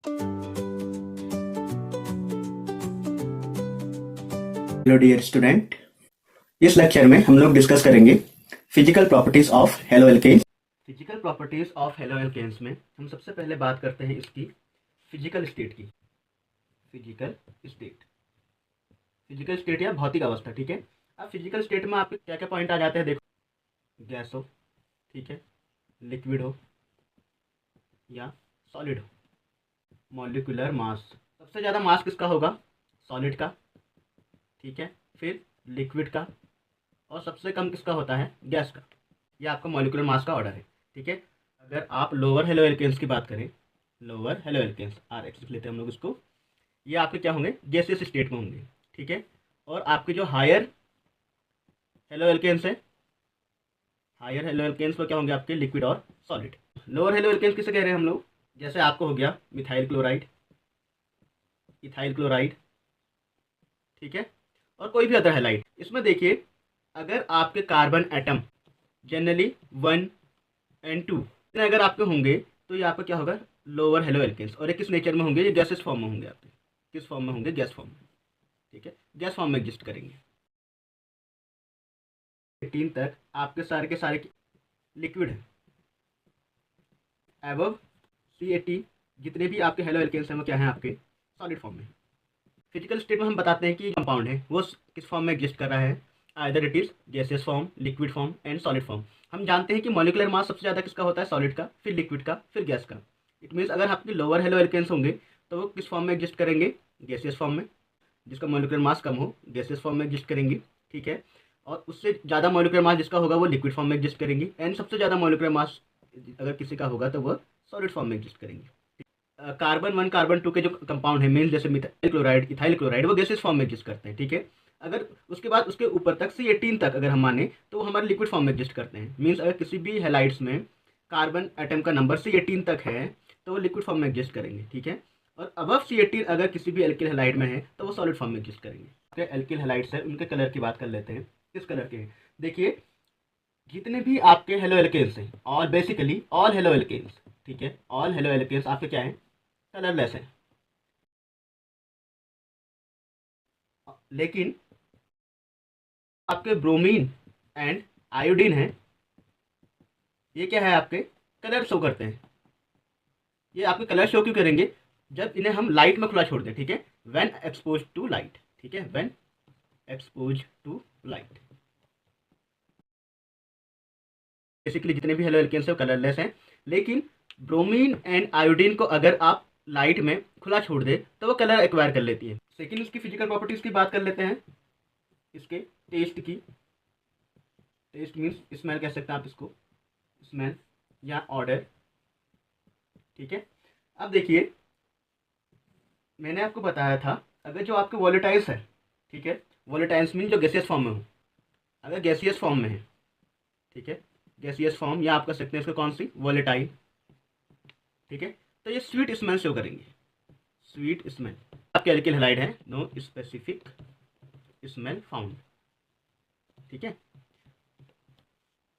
Hello dear student, इस lecture में हम लोग डिस्कस करेंगे physical properties of haloalkanes. Physical properties of halo alkanes में हम सबसे पहले बात करते हैं इसकी फिजिकल स्टेट की। फिजिकल स्टेट, फिजिकल स्टेट या भौतिक अवस्था। ठीक है, अब फिजिकल स्टेट में आपके क्या क्या पॉइंट आ जाते हैं। देखो, गैस हो, ठीक है, लिक्विड हो या सॉलिड हो। मॉलिक्यूलर मास, सबसे ज़्यादा मास किसका होगा? सॉलिड का, ठीक है, फिर लिक्विड का, और सबसे कम किसका होता है? गैस का। ये आपका मॉलिक्यूलर मास का ऑर्डर है। ठीक है, अगर आप लोअर हेलो एल्केन्स की बात करें, lower haloalkanes R X लिख लेते हैं हम लोग इसको, ये आपके क्या होंगे? गैसियस स्टेट में होंगे। ठीक है, और आपके जो हायर हेलो एल्केन्स है, हायर हेलो एल्केन्स में क्या होंगे? आपके लिक्विड और सॉलिड। लोअर हेलो एल्केन्स किसे कह रहे हैं हम लोग? जैसे आपको हो गया मिथाइल क्लोराइड, इथाइल क्लोराइड, ठीक है, और कोई भी अदर हैलाइड। इसमें देखिए, अगर आपके कार्बन एटम जनरली 1 एंड 2 अगर आपके होंगे तो ये आपका क्या होगा? Lower haloalkanes. और ये किस नेचर में होंगे? ये गैसेस फॉर्म में होंगे। आपके किस फॉर्म में होंगे? गैस फॉर्म में। ठीक है, गैस फॉर्म में एग्जिस्ट करेंगे। 18 तक आपके सारे के सारे लिक्विड है। एबव C18 जितने भी आपके हेलो एल्केन्स हैं वो क्या है? आपके सॉलिड फॉर्म में। फिजिकल स्टेट में हम बताते हैं कि कंपाउंड है वो किस फॉर्म में एग्जिस्ट कर रहा है। Either it is gaseous form, liquid form and solid form. हम जानते हैं कि मॉलिक्यूलर मास सबसे ज़्यादा किसका होता है? सॉलिड का, फिर लिक्विड का, फिर गैस का। इट मीन्स अगर आपके लोअर हेलो एल्केन्स होंगे तो वो किस फॉर्म में एग्जिस्ट करेंगे? गैसियस फॉर्म में। जिसका मॉलिक्यूलर मास कम हो, गैसियस फॉर्म में एग्जिस्ट करेंगे। ठीक है, और उससे ज़्यादा मॉलिक्यूलर मास जिसका होगा वो लिक्विड फॉर्म में एग्जिस्ट करेंगे। एंड सबसे ज़्यादा मॉलिक्यूलर मास अगर किसी का होगा तो वह सॉलिड फॉर्म में एग्जिस्ट करेंगे। कार्बन 1 कार्बन 2 के जो कंपाउंड है मेन, जैसे मिथाइल क्लोराइड, इथाइल क्लोराइड, वो गैसेस फॉर्म में एग्जिस्ट करते हैं। ठीक है, अगर उसके बाद उसके ऊपर तक C18 तक अगर हम माने तो वो हमारे लिक्विड फॉर्म में एग्जिस्ट करते हैं। मीन्स अगर किसी भी हेलाइड्स में कार्बन एटम का नंबर C18 तक है तो वो लिक्विड फॉर्म में एग्जिस्ट करेंगे। ठीक है, और अबव C18 अगर किसी भी एल्किल हेलाइड में है तो वो सॉलिड फॉर्म में एग्जिस्ट करेंगे। एल्किल हेलाइड्स है, उनके कलर की बात कर लेते हैं। किस कलर के हैं? देखिए, जितने भी आपके हेलो एल्केन्स हैं, और बेसिकली ऑल हेलो एल्केन्स, ठीक है, ऑल हेलो एल्केन्स आपके क्या है? कलरलेस है। लेकिन आपके ब्रोमीन एंड आयोडीन है, ये क्या है? आपके कलर शो करते हैं। ये आपके कलर शो क्यों करेंगे? जब इन्हें हम लाइट में खुला छोड़ दें। ठीक है, व्हेन एक्सपोज टू लाइट। ठीक है, when expose to light. Basically जितने भी हेलो एल्केन्स हैं वो कलरलेस हैं। लेकिन ब्रोमीन एंड आयोडीन को अगर आप लाइट में खुला छोड़ दे तो वो कलर एक्वायर कर लेती है। सेकेंड, उसकी फिजिकल प्रॉपर्टीज की बात कर लेते हैं। इसके टेस्ट की, टेस्ट मीन्स स्मेल कह सकते हैं आप इसको, स्मेल या ऑर्डर। ठीक है, अब देखिए, मैंने आपको बताया था अगर जो आपके वॉलेटाइल्स है, ठीक है, वॉलेटाइल्स मीन जो गैसियस फॉर्म में हो, अगर गैसियस फॉर्म में है, ठीक है, गैसियस फॉर्म, या आप कर सकते हैं इसको कौन सी? वॉलेटाइल। ठीक है, तो ये स्वीट स्मेल शो करेंगे। Sweet smell. आपके एल्किल हैलाइड है, नो स्पेसिफिक स्मेल फाउंड। ठीक है,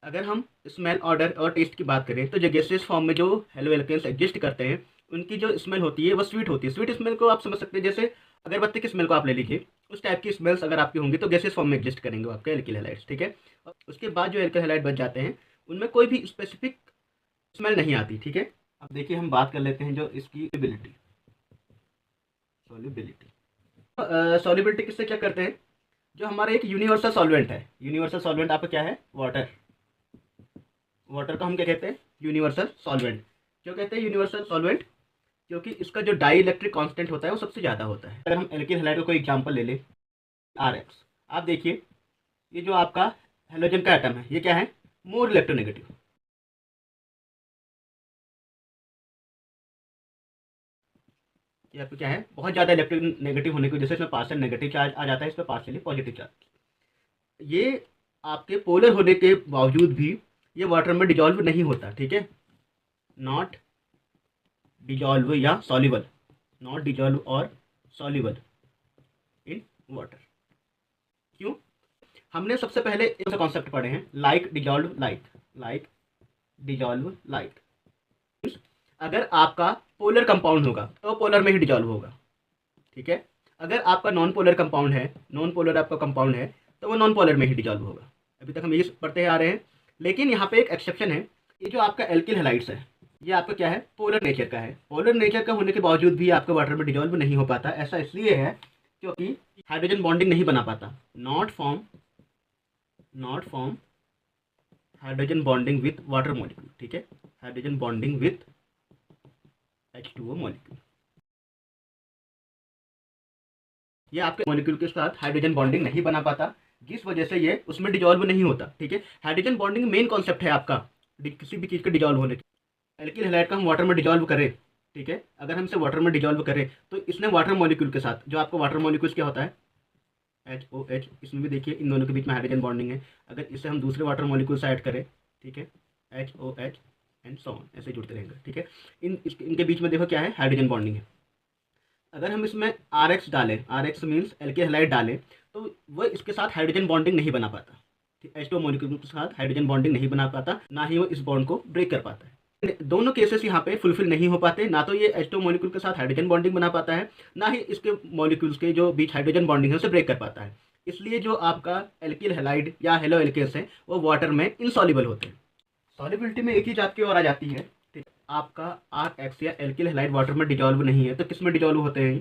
अगर हम स्मेल, ऑर्डर और टेस्ट की बात करें तो जो गैसियस फॉर्म में जो हेलो एल्केन्स एग्जिस्ट करते हैं उनकी जो स्मेल होती है वो स्वीट होती है। स्वीट स्मेल को आप समझ सकते हैं, जैसे अगरबत्ती की स्मेल को आप ले लीजिए, उस टाइप की स्मेल्स अगर आपकी होंगी तो गैसियस फॉर्म में एग्जिस्ट करेंगे वो आपके एल्किल हैलाइड्स। ठीक है, और उसके बाद जो एल्किल हैलाइड बच जाते हैं उनमें कोई भी स्पेसिफिक स्मेल नहीं आती। ठीक है, अब देखिए हम बात कर लेते हैं जो इसकी सॉल्युबिलिटी। सॉल्युबिलिटी किससे क्या करते हैं? जो हमारा एक यूनिवर्सल सॉल्वेंट है, यूनिवर्सल सॉल्वेंट आपका क्या है? वाटर। वाटर को हम क्या कहते हैं? Universal solvent. क्यों कहते हैं यूनिवर्सल सॉल्वेंट? क्योंकि इसका जो डाई इलेक्ट्रिक कॉन्स्टेंट होता है वो सबसे ज़्यादा होता है। अगर हम एल्किल हैलाइड का कोई एग्जाम्पल ले लें, RX, आप देखिए, ये जो आपका हेलोजन का एटम है ये क्या है? More electronegative. ये आपको क्या है? बहुत ज़्यादा इलेक्ट्रोनेगेटिव होने की वजह से इसमें पार्शियल नेगेटिव चार्ज आ जाता है, इस पर पार्शियली पॉजिटिव चार्ज। ये आपके पोलर होने के बावजूद भी ये वाटर में डिजॉल्व नहीं होता। ठीक है, नॉट डिजॉल्व या सॉल्युबल, नॉट डिजॉल्व और सॉल्युबल इन वाटर। क्यों? हमने सबसे पहले एक कॉन्सेप्ट पढ़े हैं, like dissolve like, like dissolve like. अगर आपका पोलर कंपाउंड होगा तो पोलर में ही डिजॉल्व होगा, ठीक है। अगर आपका नॉन पोलर कंपाउंड है, नॉन पोलर आपका कंपाउंड है, तो वो नॉन पोलर में ही डिजॉल्व होगा। अभी तक हम ये पढ़ते आ रहे हैं, लेकिन यहाँ पे एक एक्सेप्शन है। ये जो आपका एल्किल हैलाइड्स है, ये आपका क्या है, पोलर नेचर का है। पोलर नेचर का होने के बावजूद भी आपका वाटर में डिजॉल्व नहीं हो पाता। ऐसा इसलिए है क्योंकि हाइड्रोजन बॉन्डिंग नहीं बना पाता, not form hydrogen bonding with water molecule, ठीक है, hydrogen bonding with H2O molecule. ये आपके मॉलिक्यूल के साथ हाइड्रोजन बॉन्डिंग नहीं बना पाता, जिस वजह से ये उसमें डिजॉल्व नहीं होता, ठीक है। हाइड्रोजन बॉन्डिंग मेन कॉन्सेप्ट है आपका किसी भी चीज़ के डिजॉल्व होने की। एल्किल हैलाइड का हम वाटर में डिजॉल्व करें, ठीक है, अगर हम इसे वाटर में डिजॉल्व करें तो इसने वाटर मॉलिक्यूल के साथ, जो आपका वाटर मॉलिक्यूल्स क्या होता है, HOH, इसमें भी देखिए इन दोनों के बीच में हाइड्रोजन बॉन्डिंग है। अगर इसे हम दूसरे वाटर मॉलिक्यूल से ऐड करें, ठीक है, HOH एंड सो ऑन, ऐसे जुड़ते रहेंगे, ठीक है। इनके बीच में देखो क्या है, हाइड्रोजन बॉन्डिंग है। अगर हम इसमें RX डालें, RX मीन्स एल्किल हैलाइड डालें, तो वह इसके साथ हाइड्रोजन बॉन्डिंग नहीं बना पाता, H2O मॉलिक्यूल के साथ हाइड्रोजन बॉन्डिंग नहीं बना पाता, ना ही वो इस बॉन्ड को ब्रेक कर पाता है। दोनों केसेस यहाँ पे फुलफिल नहीं हो पाते, ना तो ये H2O मॉलिक्यूल के साथ हाइड्रोजन बॉन्डिंग बना पाता है, ना ही इसके मॉलिक्यूल्स के जो बीच हाइड्रोजन बॉन्डिंग है उसे ब्रेक कर पाता है। इसलिए जो आपका एल्किल हैलाइड या हेलो एल्केन्स है वो वाटर में इनसॉल्युबल होते हैं। सॉल्युबिलिटी में एक ही जात की और आ जाती है, ठीक है। आपका RX या एल्किल हैलाइड वाटर में डिजॉल्व नहीं है, तो किस में डिजॉल्व होते हैं,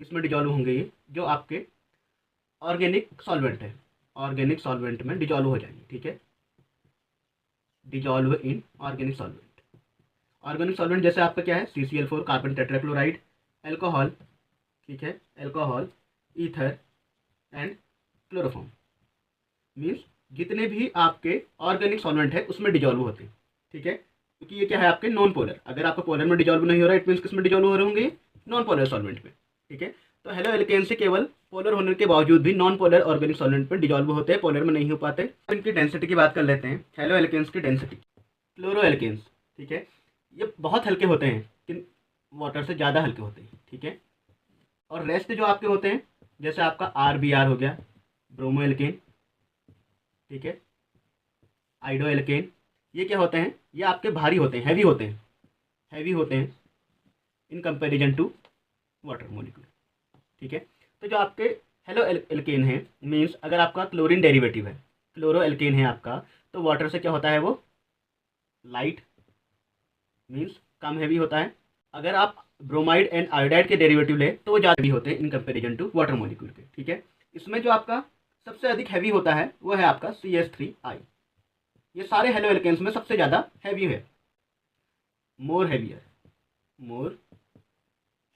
किस में डिजॉल्व होंगे, ये जो आपके ऑर्गेनिक सॉल्वेंट है, ऑर्गेनिक सॉल्वेंट में डिजॉल्व हो जाएंगे, ठीक है, dissolve in organic solvent. Organic solvent जैसे आपका क्या है, CCl4 कार्बन टेट्राक्लोराइड, एल्कोहल, ठीक है, alcohol, ether and chloroform, means जितने भी आपके ऑर्गेनिक सॉल्वेंट है उसमें डिजॉल्व होते हैं, ठीक है, क्योंकि ये क्या है आपके नॉन पोलर। अगर आपका पोलर में डिजॉल्व नहीं हो रहा है, इट मीन्स किस में डिजॉल्व हो रहे होंगे, नॉन पोलर सॉल्वेंट में, ठीक है। तो हेलो एल्केन से केवल पोलर होने के बावजूद भी नॉन पोलर ऑर्गेनिक सॉल्वेंट में डिजॉल्व होते हैं, पोलर में नहीं हो पाते। इनकी डेंसिटी की बात कर लेते हैं, हेलो एल्केन्स की डेंसिटी। क्लोरो एल्केन्स, ठीक है, ये बहुत हल्के होते हैं, किन वाटर से ज़्यादा हल्के होते हैं, ठीक है। और रेस्ट जो आपके होते हैं, जैसे आपका RBr हो गया, ब्रोमो एल्केन, ठीक है, आइडो एल्केन, ये क्या होते हैं, ये आपके भारी होते हैं, हैवी होते हैं, हैवी होते हैं in comparison to water molecule, ठीक है। तो जो आपके हेलो एल्केन है, मीन्स अगर आपका क्लोरीन डेरिवेटिव है, क्लोरो एल्केन है आपका, तो वाटर से क्या होता है, वो लाइट मीन्स कम हैवी होता है। अगर आप ब्रोमाइड एंड आयोडाइड के डेरिवेटिव ले तो वो ज़्यादा हैवी होते हैं in comparison to water molecule के, ठीक है। इसमें जो आपका सबसे अधिक हैवी होता है वो है आपका CH3I। ये सारे हेलो एल्केन्स में सबसे ज़्यादा हैवी है, more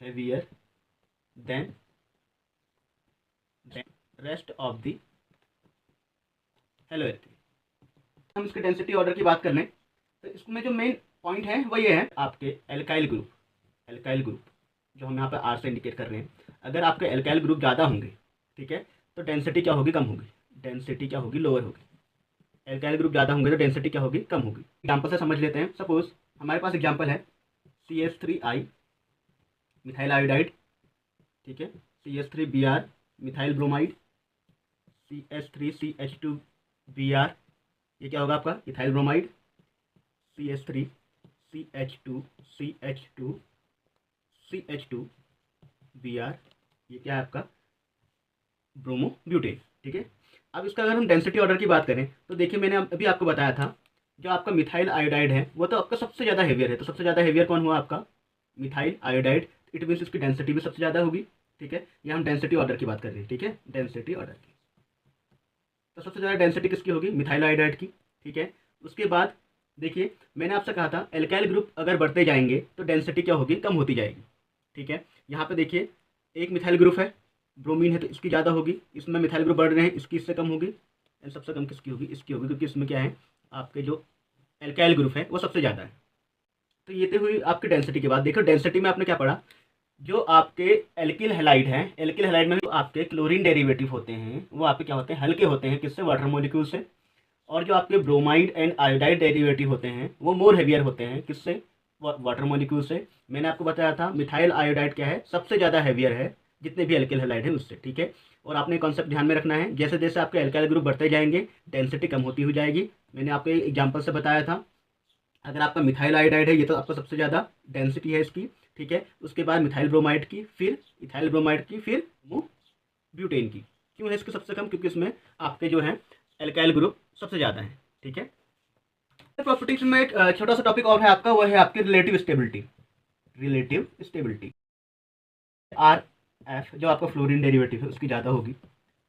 heavier than rest of the halo alkane. हम इसके डेंसिटी ऑर्डर की बात कर लें तो इसमें जो मेन पॉइंट है वो ये है, आपके एल्काइल ग्रुप जो हम यहाँ पे R से इंडिकेट कर रहे हैं, अगर आपके एल्काइल ग्रुप ज़्यादा होंगे, ठीक है, तो डेंसिटी क्या होगी, कम होगी, डेंसिटी क्या होगी, लोअर होगी। एल्काइल ग्रुप ज़्यादा होंगे तो डेंसिटी क्या होगी, कम होगी। एग्जाम्पल से समझ लेते हैं। सपोज हमारे पास एग्जाम्पल है CH3I मिथाइल आयोडाइड, ठीक है, CH3Br मिथाइल ब्रोमाइड, CH3CH2Br, ये क्या होगा आपका इथाइल ब्रोमाइड, CH3CH2Br, ये क्या है आपका ब्रोमो ब्यूटेन, ठीक है। अब इसका अगर हम डेंसिटी ऑर्डर की बात करें तो देखिए मैंने अभी आपको बताया था जो आपका मिथाइल आयोडाइड है वो तो आपका सबसे ज़्यादा हेवियर है, तो सबसे ज़्यादा हेवियर कौन हुआ आपका, मिथाइल आयोडाइड, इट मीन्स इसकी डेंसिटी भी सबसे ज़्यादा होगी, ठीक है। ये हम डेंसिटी ऑर्डर की बात कर रहे हैं, ठीक है, डेंसिटी ऑर्डर की। तो सबसे ज़्यादा डेंसिटी किसकी होगी, मिथाइल आयोडाइड की, ठीक है। उसके बाद देखिए मैंने आपसे कहा था एल्काइल ग्रुप अगर बढ़ते जाएंगे तो डेंसिटी क्या होगी, कम होती जाएगी, ठीक है। यहाँ पे देखिए एक मिथाइल ग्रुप है, ब्रोमीन है, तो इसकी ज़्यादा होगी, इसमें मिथाइल ग्रुप बढ़ रहे हैं, इसकी इससे कम होगी, एंड सबसे कम किसकी होगी, इसकी होगी, क्योंकि इसमें क्या है आपके जो एल्काइल ग्रुप है वो सबसे ज़्यादा है। तो ये तो हुई आपकी डेंसिटी की बात। देखो डेंसिटी में आपने क्या पढ़ा, जो आपके एल्किल हैलाइड हैं, एल्किल हैलाइड में जो आपके क्लोरीन डेरिवेटिव होते हैं वो आपके क्या होते हैं, हल्के होते हैं, किससे, वाटर मॉलिक्यूल से। और जो आपके ब्रोमाइड एंड आयोडाइड डेरिवेटिव होते हैं वो मोर हेवियर होते हैं, किससे, वाटर मॉलिक्यूल से। मैंने आपको बताया था मिथाइल आयोडाइड क्या है, सबसे ज़्यादा हेवियर है जितने भी एल्किल हैलाइड है उससे, ठीक है। और आपने कॉन्सेप्ट ध्यान में रखना है, जैसे जैसे आपके एल्काइल ग्रुप बढ़ते जाएंगे डेंसिटी कम होती हुई जाएगी। मैंने आपको एग्जाम्पल से बताया था, अगर आपका मिथाइल आयोडाइड है ये तो आपका सबसे ज़्यादा डेंसिटी है इसकी, ठीक है। उसके बाद मिथाइल ब्रोमाइड की, फिर इथाइल ब्रोमाइड की, फिर ब्यूटेन की। क्यों है इसके सबसे कम? क्योंकि इसमें आपके जो है एल्काइल ग्रुप सबसे ज़्यादा है, ठीक है। प्रॉपर्टीज में एक छोटा सा टॉपिक और है आपका, वो है आपकी relative stability. Relative stability, R F जो आपका फ्लोरीन डेरिवेटिव है उसकी ज़्यादा होगी,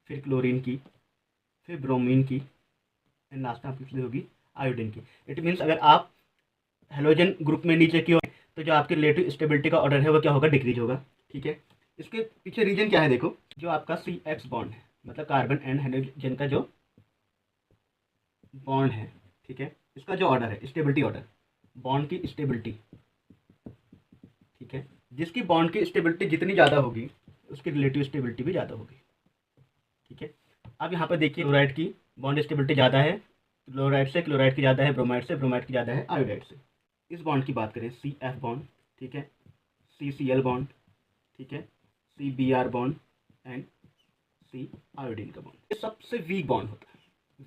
फिर क्लोरीन की, फिर ब्रोमीन की, एंड लास्ट में आपकी होगी आयोडीन की। इट मीन्स अगर आप हेलोजन ग्रुप में नीचे की ओर तो जो आपकी रिलेटिव स्टेबिलिटी का ऑर्डर है वो क्या होगा? डिक्रीज होगा, ठीक है। इसके पीछे रीजन क्या है? देखो, जो आपका सी एक्स बॉन्ड है, मतलब कार्बन एंड हाइड्रोजन का जो बॉन्ड है, ठीक है, इसका जो ऑर्डर है स्टेबिलिटी ऑर्डर, बॉन्ड की स्टेबिलिटी, ठीक है, जिसकी बॉन्ड की स्टेबिलिटी जितनी ज़्यादा होगी उसकी रिलेटिव स्टेबिलिटी भी ज़्यादा होगी, ठीक है। अब यहाँ पर देखिए, क्लोराइड की बॉन्ड स्टेबिलिटी ज़्यादा है क्लोराइड से, क्लोराइड की ज़्यादा है ब्रोमाइड से, ब्रोमाइड की ज़्यादा है आयोडाइड से। इस बॉन्ड की बात करें, सी एफ बॉन्ड, ठीक है, सी सी एल बॉन्ड, ठीक है, C B R bond and C iodine का बॉन्ड, ये सबसे वीक बॉन्ड होता है,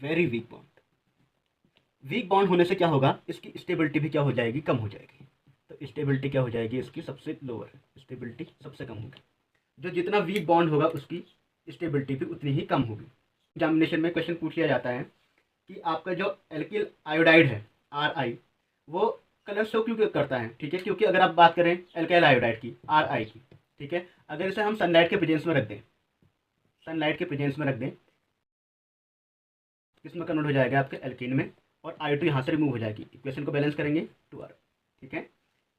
very weak bond. Weak bond होने से क्या होगा? इसकी स्टेबिलिटी भी क्या हो जाएगी? कम हो जाएगी। तो स्टेबिलिटी क्या हो जाएगी इसकी? सबसे लोअर, स्टेबिलिटी सबसे कम होगी। जो जितना वीक बॉन्ड होगा उसकी स्टेबिलिटी भी उतनी ही कम होगी। एग्जामिनेशन में क्वेश्चन पूछ लिया जाता है कि आपका जो एल्किल आयोडाइड है, आर आई, वो कलर शो क्यों करता है, ठीक है। क्योंकि अगर आप बात करें एल्काइल आयोडाइड की, आर आई की, ठीक है, अगर इसे हम सनलाइट के प्रेजेंस में रख दें, सनलाइट के प्रेजेंस में रख दें, किसमें कन्वर्ट हो जाएगा? आपके एल्कीन में, और आयोडीन यहाँ से रिमूव हो जाएगी। इक्वेशन को बैलेंस करेंगे 2R, ठीक है।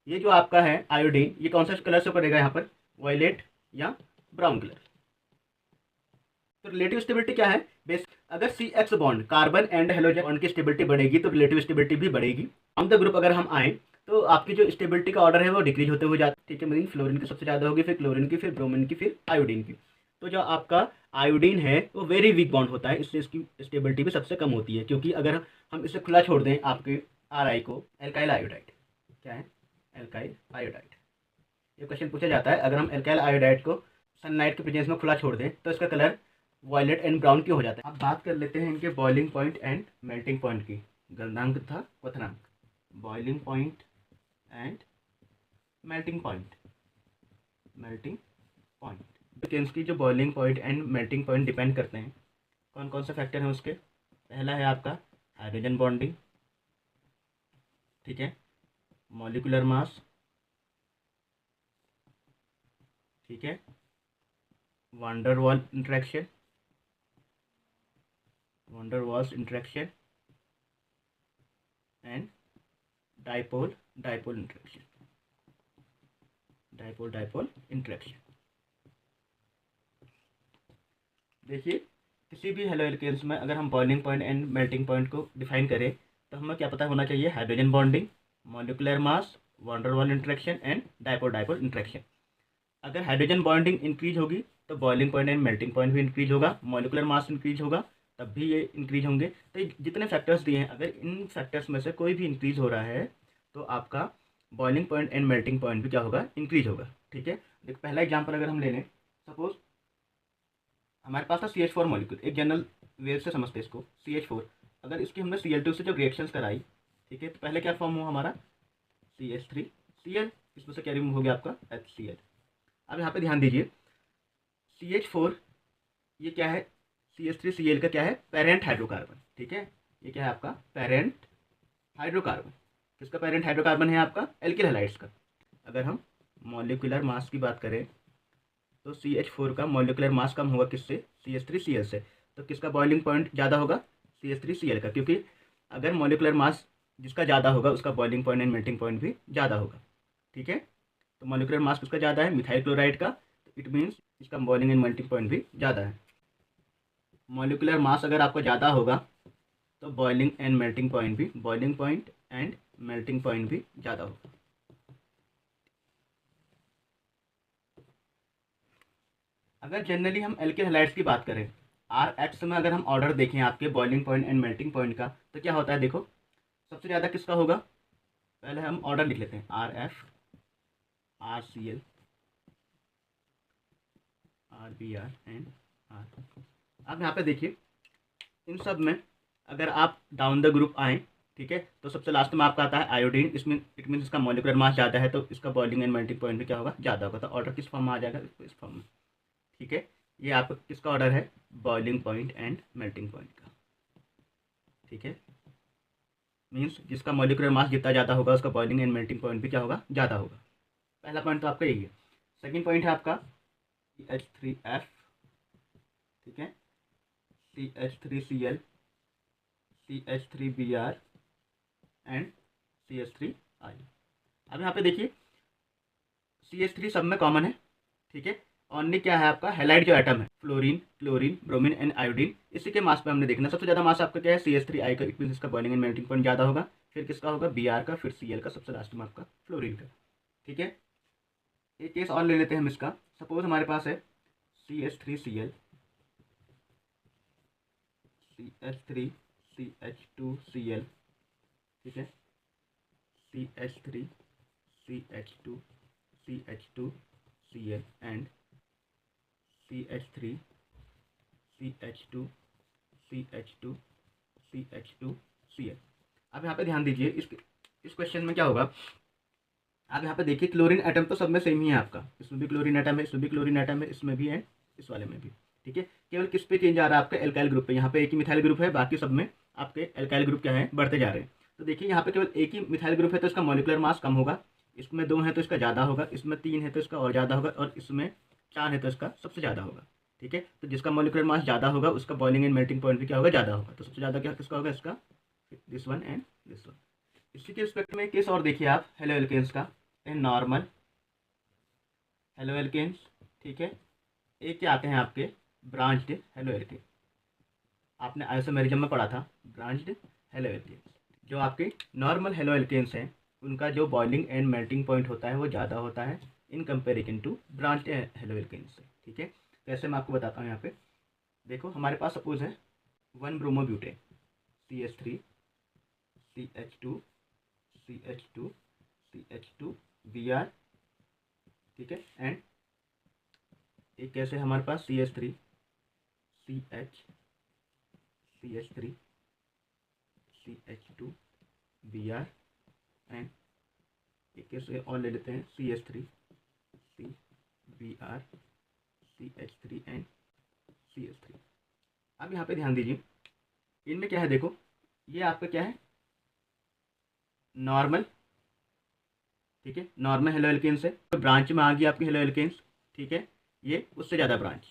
ये जो आपका है आयोडीन, ये कौन सा कलर शो करेगा यहाँ पर? वायलेट या ब्राउन कलर। तो रिलेटिव स्टेबिलिटी क्या है? बेस अगर C X bond, carbon and halogen bond की स्टेबिलिटी बढ़ेगी तो रिलेटिव स्टेबिलिटी भी बढ़ेगी। ऑन द ग्रुप अगर हम आए तो आपकी जो स्टेबिलिटी का ऑर्डर है वो डिक्रीज होते हुए जाता है, ठीक है। मीन फ्लोरीन की सबसे ज़्यादा होगी, फिर क्लोरीन की, फिर ब्रोमीन की, फिर आयोडीन की। तो जो आपका आयोडीन है वो वेरी वीक बॉन्ड होता है, इससे इसकी स्टेबिलिटी भी सबसे कम होती है। क्योंकि अगर हम इसे खुला छोड़ दें आपके आर आई को, एल्काइल आयोडाइड, क्या है? Alkyl iodide. ये क्वेश्चन पूछा जाता है, अगर हम एल्काइल आयोडाइड को सनलाइट के प्रेजेंस में खुला छोड़ दें तो इसका कलर वायलेट एंड ब्राउन क्यों हो जाता है? अब बात कर लेते हैं इनके boiling point and melting point की, गलनांक तथा क्वथनांक। Boiling point and melting point, melting point की जो boiling point and melting point depend करते हैं, कौन कौन से फैक्टर हैं उसके? पहला है आपका हाइड्रोजन बॉन्डिंग, ठीक है, मॉलिक्यूलर मास, ठीक है, van der Waal interaction, van der Waals interaction and dipole dipole interaction, dipole dipole interaction. देखिए, किसी भी हेलो एल्केन्स में अगर हम boiling point and melting point को डिफाइन करें तो हमें क्या पता होना चाहिए? Hydrogen bonding, molecular mass, van der Waal interaction and dipole dipole interaction. अगर हाइड्रोजन बॉन्डिंग इंक्रीज होगी तो boiling point and melting point भी इंक्रीज होगा, मॉलिकुलर मास इंक्रीज होगा तब भी ये इंक्रीज होंगे। तो जितने फैक्टर्स दिए हैं, अगर इन फैक्टर्स में से कोई भी इंक्रीज हो रहा है तो आपका boiling point and melting point भी क्या होगा? इंक्रीज होगा, ठीक है। देखो, पहला एग्जाम्पल अगर हम ले लें, सपोज हमारे पास था CH4 मॉलिक्यूल, एक जनरल वे से समझते हैं इसको, CH4। अगर इसकी हमने Cl2 से जब रिएक्शंस कराई, ठीक है, तो पहले क्या फॉर्म हुआ हमारा? CH3Cl, इसमें से क्या रिमूव हो गया? आपका HCl। अब यहाँ पे ध्यान दीजिए, CH4 ये क्या है? CH3Cl का क्या है? पेरेंट हाइड्रोकार्बन, ठीक है। ये क्या है आपका? Parent hydrocarbon. किसका पेरेंट हाइड्रोकार्बन है? आपका एल्किल हैलाइड्स का। अगर हम मॉलिक्यूलर मास की बात करें तो CH4 का मॉलिक्यूलर मास कम होगा किससे? CH3Cl से। तो किसका बॉइलिंग पॉइंट ज़्यादा होगा? CH3Cl का, क्योंकि अगर मॉलिक्यूलर मास जिसका ज़्यादा होगा उसका boiling point and melting point भी ज़्यादा होगा, ठीक है। तो मॉलिक्यूलर मास किसका ज़्यादा है? मिथाइल क्लोराइड का। तो इट मीन्स इसका बॉइलिंग एंड मेल्टिंग पॉइंट भी ज़्यादा है। मॉलिक्यूलर मास अगर आपका ज़्यादा होगा तो बॉइलिंग एंड मेल्टिंग पॉइंट भी, boiling point and melting point भी ज़्यादा होगा। अगर जनरली हम एल्किल हैलाइड्स की बात करें, RH में अगर हम ऑर्डर देखें आपके boiling point and melting point का, तो क्या होता है? देखो, सबसे ज़्यादा किसका होगा? पहले हम ऑर्डर लिख लेते हैं, RF, RCl, RBr and R। अब यहाँ पे देखिए, इन सब में अगर आप डाउन द ग्रुप आए, ठीक है। तो सबसे लास्ट में आपका आता है आयोडीन, इसमें इट मीन इसका मॉलिक्यूलर मास ज़्यादा है तो इसका बॉइलिंग एंड मेल्टिंग पॉइंट भी क्या होगा, ज़्यादा होगा। तो ऑर्डर किस फॉर्म में आ जाएगा, इस फॉर्म में। ठीक है, ये आपका किसका ऑर्डर है, boiling point and melting point का। ठीक है, मीन्स जिसका मॉलिक्यूलर मास जितना ज़्यादा होगा उसका बॉइलिंग एंड मेल्टिंग पॉइंट भी क्या होगा, ज़्यादा होगा। पहला पॉइंट तो आपका यही है। सेकेंड पॉइंट है आपका CH3F, ठीक है, CH3Cl, CH3Br एंड CH3I। अब यहाँ पे देखिए CH3 सब में कॉमन है। ठीक है, ओनली क्या है आपका हैलाइड जो एटम है, fluorine, chlorine, bromine and iodine, इसी के मास पे हमने देखना। सबसे ज़्यादा मास आपका क्या है, CH3I का, इट मीन इसका बॉइलिंग एंड मेल्टिंग पॉइंट ज़्यादा होगा। फिर किसका होगा, Br का, फिर Cl का, सबसे लास्ट में आपका फ्लोरीन का। ठीक है, एक केस और ले लेते हैं हम इसका। सपोज हमारे पास है CH3Cl, CH3CH2Cl, ठीक है, CH3CH2CH2Cl एंड CH3CH2CH2CH2Cl। अब यहाँ पे ध्यान दीजिए, इस क्वेश्चन में क्या होगा। आप यहाँ पे देखिए क्लोरीन एटम तो सब में सेम ही है आपका, इसमें भी क्लोरीन एटम है, इसमें भी क्लोरीन एटम है, इसमें भी है, इस वाले में भी। ठीक है, केवल किस पे चेंज आ रहा है आपका, एल्काइल ग्रुप पे। यहाँ पे एक ही मिथाइल ग्रुप है, बाकी सब में आपके एल्काइल ग्रुप क्या है, बढ़ते जा रहे हैं। तो देखिए यहाँ पे केवल एक ही मिथाइल ग्रुप है तो इसका मॉलिक्यूलर मास कम होगा, इसमें 2 है तो इसका ज़्यादा होगा, इसमें 3 है तो इसका और ज़्यादा होगा, और इसमें 4 है तो इसका सबसे ज़्यादा होगा। ठीक है, तो जिसका मॉलिक्यूलर मास ज़्यादा होगा उसका बॉइलिंग एंड मेल्टिंग पॉइंट भी क्या होगा, ज़्यादा होगा। तो सबसे ज़्यादा क्या किसका होगा, इसका, this one and this one. इसी के रिस्पेक्ट में केस और देखिए आप हेलो एल्केन्स का, नॉर्मल हेलो एल्केन्स। ठीक है, एक क्या आते हैं आपके ब्रांच्ड हेलो एल्केन, आपने आइसोमेरिज्म में पढ़ा था, ब्रांच्ड हेलो एल्केन्स। जो आपके नॉर्मल हेलो एल्केन्स हैं उनका जो बॉइलिंग एंड मेल्टिंग पॉइंट होता है वो ज़्यादा होता है in comparison to branched haloalkanes से। ठीक है, कैसे मैं आपको बताता हूँ। यहाँ पे देखो हमारे पास सपोज है 1 bromobutane, CH3 CH2 CH2 CH2 Br, ठीक है, एंड एक कैसे हमारे पास CH3 CH CH3 CH2 Br and एक कैसे और ले लेते हैं CH3 CBr CH3 and CH3। अब यहाँ पे ध्यान दीजिए, इनमें क्या है, देखो ये आपका क्या है, नॉर्मल। ठीक है, नॉर्मल हेलो एल्केन्स है, तो ब्रांच में आ गई आपकी हेलो एल्केन्स। ठीक है, ये उससे ज़्यादा ब्रांच।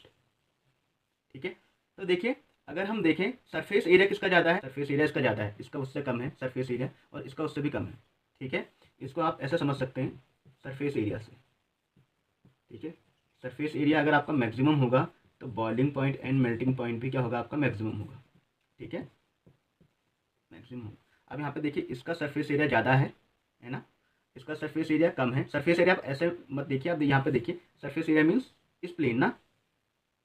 ठीक है, तो देखिए अगर हम देखें सरफेस एरिया किसका ज़्यादा है, सरफेस एरिया इसका ज़्यादा है, इसका उससे कम है सरफेस एरिया, और इसका उससे भी कम है। ठीक है, इसको आप ऐसा समझ सकते हैं सरफेस एरिया से। ठीक है, सरफेस एरिया अगर आपका मैक्सिमम होगा तो boiling point and melting point भी क्या होगा, आपका मैक्सिमम होगा। ठीक है, मैक्सिमम होगा। अब यहाँ पे देखिए इसका सरफेस एरिया ज़्यादा है ना, इसका सरफेस एरिया कम है। सरफेस एरिया आप ऐसे मत देखिए, आप यहाँ पे देखिए सरफेस एरिया मीन्स इस प्लेन ना,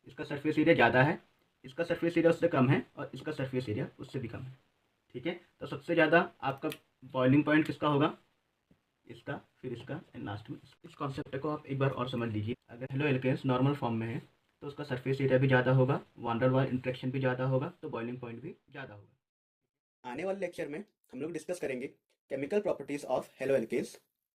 इसका सरफेस एरिया ज़्यादा है, इसका सरफेस एरिया उससे कम है, और इसका सरफेस एरिया उससे भी कम है। ठीक है, तो सबसे ज़्यादा आपका बॉइलिंग पॉइंट किसका होगा, इसका, फिर इसका एंड लास्ट में। इस कॉन्सेप्ट को आप एक बार और समझ लीजिए। अगर हेलो एल्केन्स नॉर्मल फॉर्म में है तो उसका सरफेस एरिया भी ज़्यादा होगा, वान डेर वाल इंट्रैक्शन भी ज़्यादा होगा, तो बॉइलिंग पॉइंट भी ज़्यादा होगा। आने वाले लेक्चर में हम लोग डिस्कस करेंगे chemical properties of halo alkanes.